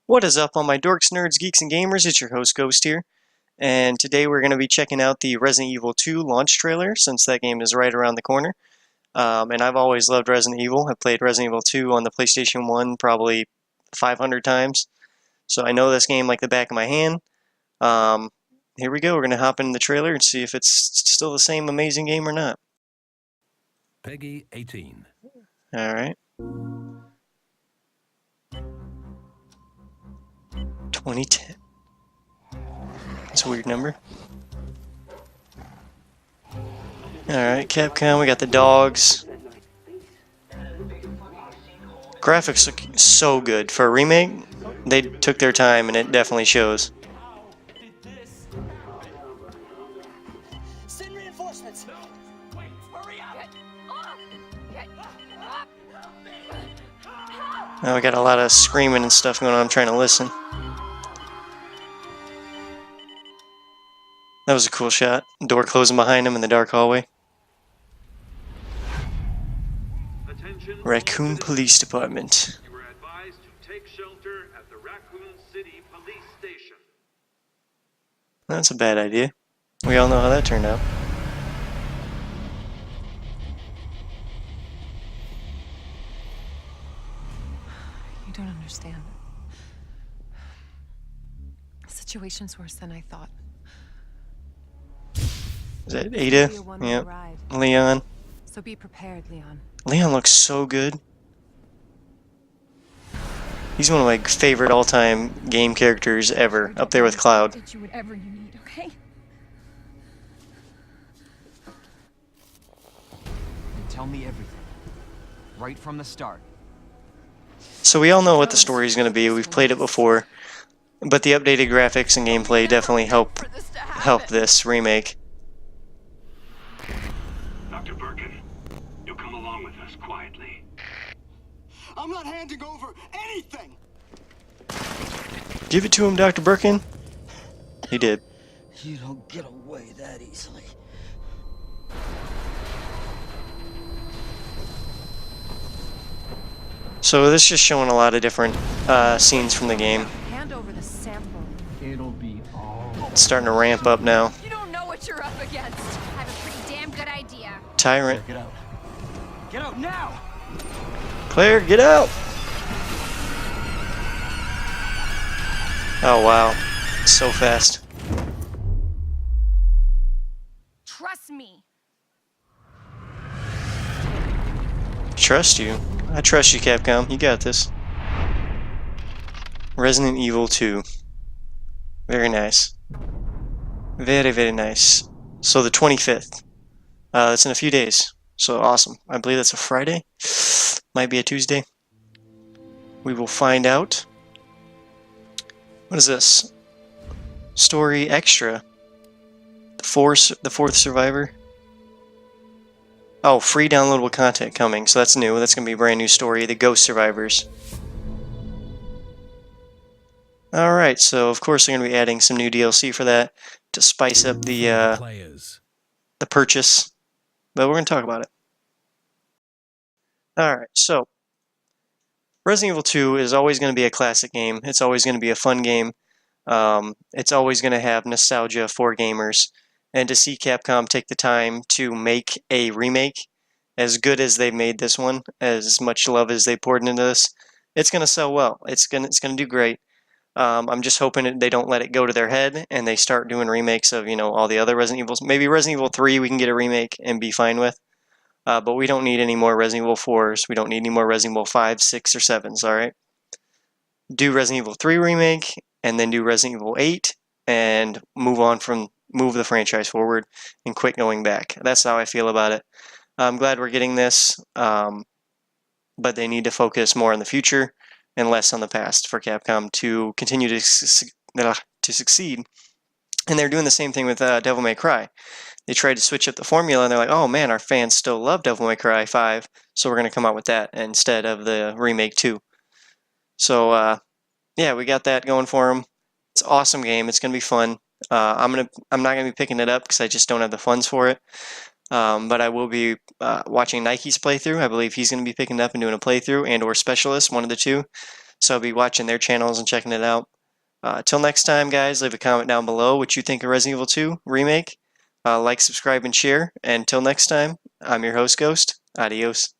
What is up, all my dorks, nerds, geeks, and gamers? It's your host, Ghost here, and today we're going to be checking out the Resident Evil 2 launch trailer, since that game is right around the corner. And I've always loved Resident Evil. I've played Resident Evil 2 on the PlayStation 1 probably 500 times, so I know this game like the back of my hand. Um, Here we go. We're going to hop in the trailer and see if it's still the same amazing game or not. Peggy 18. Alright. 2010. That's a weird number. Alright, Capcom, we got the dogs. Graphics look so good. For a remake, they took their time and it definitely shows. Send reinforcements! Wait, hurry up! Now we got a lot of screaming and stuff going on. I'm trying to listen. That was a cool shot. Door closing behind him in the dark hallway. Raccoon Police Department. You were advised to take shelter at the Raccoon City Police Station. That's a bad idea. We all know how that turned out. You don't understand. The situation's worse than I thought. Is that Ada? Yep. Leon. So be prepared, Leon. Leon looks so good. He's one of my favorite all-time game characters ever, up there with Cloud. Get you whatever you need, okay? Tell me everything. Right from the start. So we all know what the story is going to be. We've played it before, but the updated graphics and gameplay definitely help this remake. Dr. Birkin, you'll come along with us quietly. I'm not handing over anything! Give it to him, Dr. Birkin. He did. You don't get away that easily. So this is just showing a lot of different scenes from the game. Hand over the sample. It'll be all. It's starting to ramp up now. You don't know what you're up against. I have a pretty damn good idea. Tyrant. Get out. Get out now! Claire, get out! Oh wow. So fast. Trust me. Trust you. I trust you, Capcom. You got this. Resident Evil 2. Very nice. Very, very nice. So the 25th. That's in a few days. So awesome. I believe that's a Friday. Might be a Tuesday. We will find out. What is this? Story Extra. The fourth survivor. Oh, free downloadable content coming. So that's new. That's going to be a brand new story. The Ghost Survivors. Alright, so of course they're going to be adding some new DLC for that to spice up the purchase. But we're going to talk about it. Alright, so Resident Evil 2 is always going to be a classic game. It's always going to be a fun game. It's always going to have nostalgia for gamers. And to see Capcom take the time to make a remake as good as they made this one, as much love as they poured into this, it's going to sell well. It's going to do great. I'm just hoping they don't let it go to their head and they start doing remakes of, all the other Resident Evils. Maybe Resident Evil 3 we can get a remake and be fine with. But we don't need any more Resident Evil 4s. We don't need any more Resident Evil 5s, 6, or 7s, alright? Do Resident Evil 3 remake, and then do Resident Evil 8, and move the franchise forward, and quit going back. That's how I feel about it. I'm glad we're getting this, but they need to focus more on the future and less on the past for Capcom to continue to succeed. And they're doing the same thing with Devil May Cry. They tried to switch up the formula, and they're like, oh man, our fans still love Devil May Cry 5, so we're going to come out with that instead of the Remake 2. So, yeah, we got that going for them. It's an awesome game. It's going to be fun. I'm not going to be picking it up because I just don't have the funds for it. But I will be watching Nike's playthrough. I believe he's going to be picking it up and doing a playthrough and or Specialist, one of the two. so I'll be watching their channels and checking it out. Till next time, guys, leave a comment down below what you think of Resident Evil 2 Remake. Like, subscribe, and share. And till next time, I'm your host, Ghost. Adios.